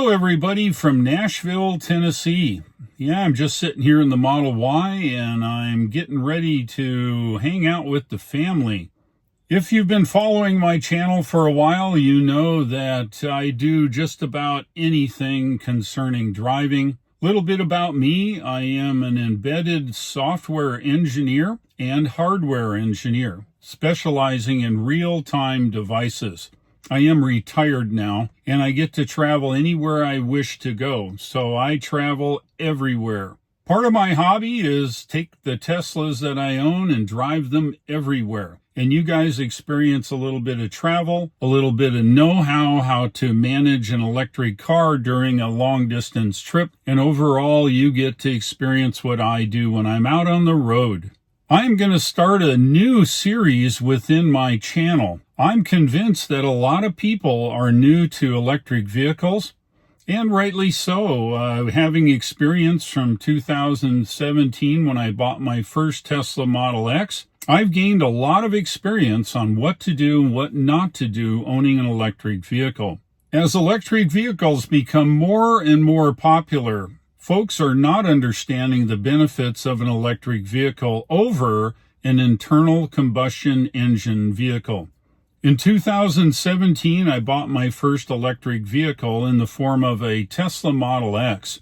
Hello, everybody from Nashville, Tennessee. Yeah, I'm just sitting here in the Model Y, and I'm getting ready to hang out with the family. If you've been following my channel for a while, you know that I do just about anything concerning driving. A little bit about me: I am an embedded software engineer and hardware engineer, specializing in real-time devices. I am retired now, and I get to travel anywhere I wish to go, so I travel everywhere. Part of my hobby is take the Teslas that I own and drive them everywhere. And you guys experience a little bit of travel, a little bit of know-how, how to manage an electric car during a long-distance trip, and overall you get to experience what I do when I'm out on the road. I'm going to start a new series within my channel. I'm convinced that a lot of people are new to electric vehicles, and rightly so. Having experience from 2017 when I bought my first Tesla Model X, I've gained a lot of experience on what to do and what not to do owning an electric vehicle. As electric vehicles become more and more popular, folks are not understanding the benefits of an electric vehicle over an internal combustion engine vehicle. In 2017, I bought my first electric vehicle in the form of a Tesla Model X.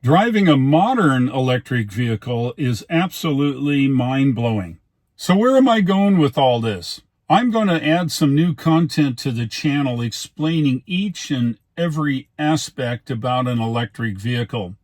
Driving a modern electric vehicle is absolutely mind-blowing. So where am I going with all this? I'm going to add some new content to the channel explaining each and every aspect about an electric vehicle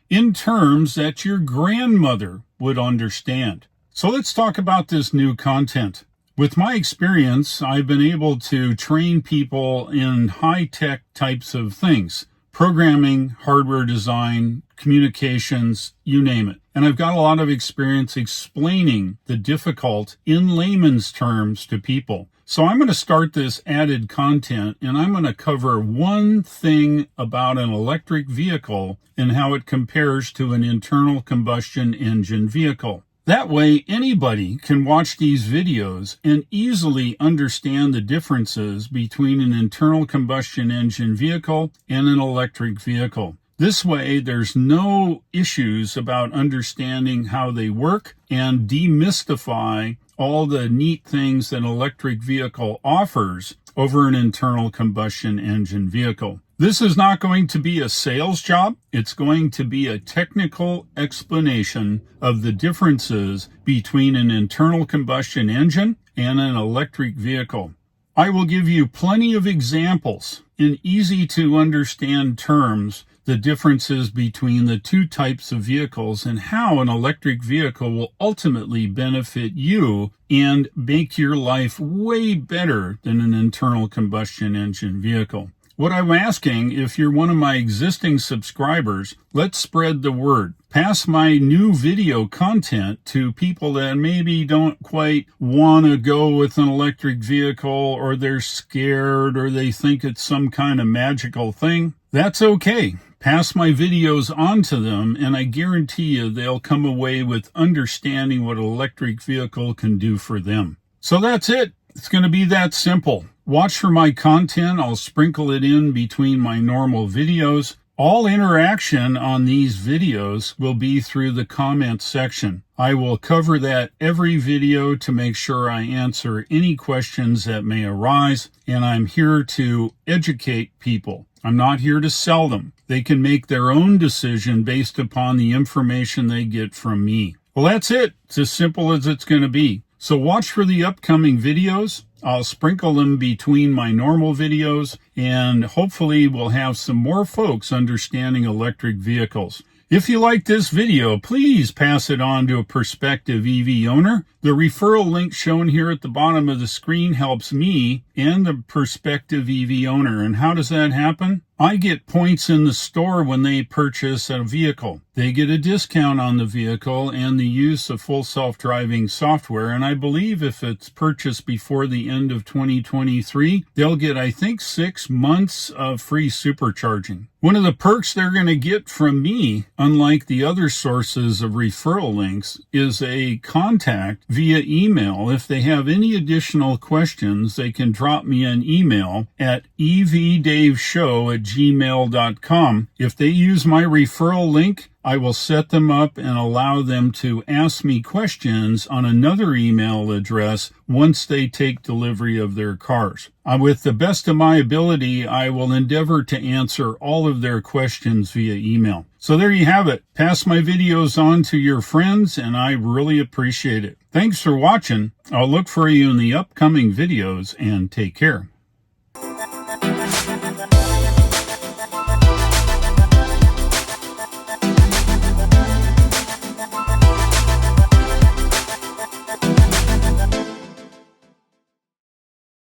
in terms that your grandmother would understand. So let's talk about this new content. With my experience, I've been able to train people in high-tech types of things: programming, hardware design, communications, you name it. And I've got a lot of experience explaining the difficult in layman's terms to people. So I'm going to start this added content, and I'm going to cover one thing about an electric vehicle and how it compares to an internal combustion engine vehicle. That way, anybody can watch these videos and easily understand the differences between an internal combustion engine vehicle and an electric vehicle. This way, there's no issues about understanding how they work and demystify all the neat things that an electric vehicle offers over an internal combustion engine vehicle. This is not going to be a sales job. It's going to be a technical explanation of the differences between an internal combustion engine and an electric vehicle. I will give you plenty of examples in easy to understand terms, the differences between the two types of vehicles and how an electric vehicle will ultimately benefit you and make your life way better than an internal combustion engine vehicle. What I'm asking, if you're one of my existing subscribers, let's spread the word. Pass my new video content to people that maybe don't quite want to go with an electric vehicle, or they're scared, or they think it's some kind of magical thing. That's okay. Pass my videos on to them, and I guarantee you they'll come away with understanding what an electric vehicle can do for them. So that's it. It's going to be that simple. Watch for my content. I'll sprinkle it in between my normal videos. All interaction on these videos will be through the comment section. I will cover that every video to make sure I answer any questions that may arise, and I'm here to educate people. I'm not here to sell them. They can make their own decision based upon the information they get from me. Well, that's it. It's as simple as it's going to be. So watch for the upcoming videos. I'll sprinkle them between my normal videos, and hopefully we'll have some more folks understanding electric vehicles. If you like this video, please pass it on to a prospective EV owner. The referral link shown here at the bottom of the screen helps me and the prospective EV owner. And how does that happen? I get points in the store when they purchase a vehicle. They get a discount on the vehicle and the use of full self-driving software. And I believe if it's purchased before the end of 2023, they'll get, I think, 6 months of free supercharging. One of the perks they're going to get from me, unlike the other sources of referral links, is a contact via email. If they have any additional questions, they can drop me an email at evdaveshow@gmail.com. gmail.com. If they use my referral link, I will set them up and allow them to ask me questions on another email address once they take delivery of their cars. With the best of my ability, I will endeavor to answer all of their questions via email. So there you have it. Pass my videos on to your friends, and I really appreciate it. Thanks for watching. I'll look for you in the upcoming videos, and take care.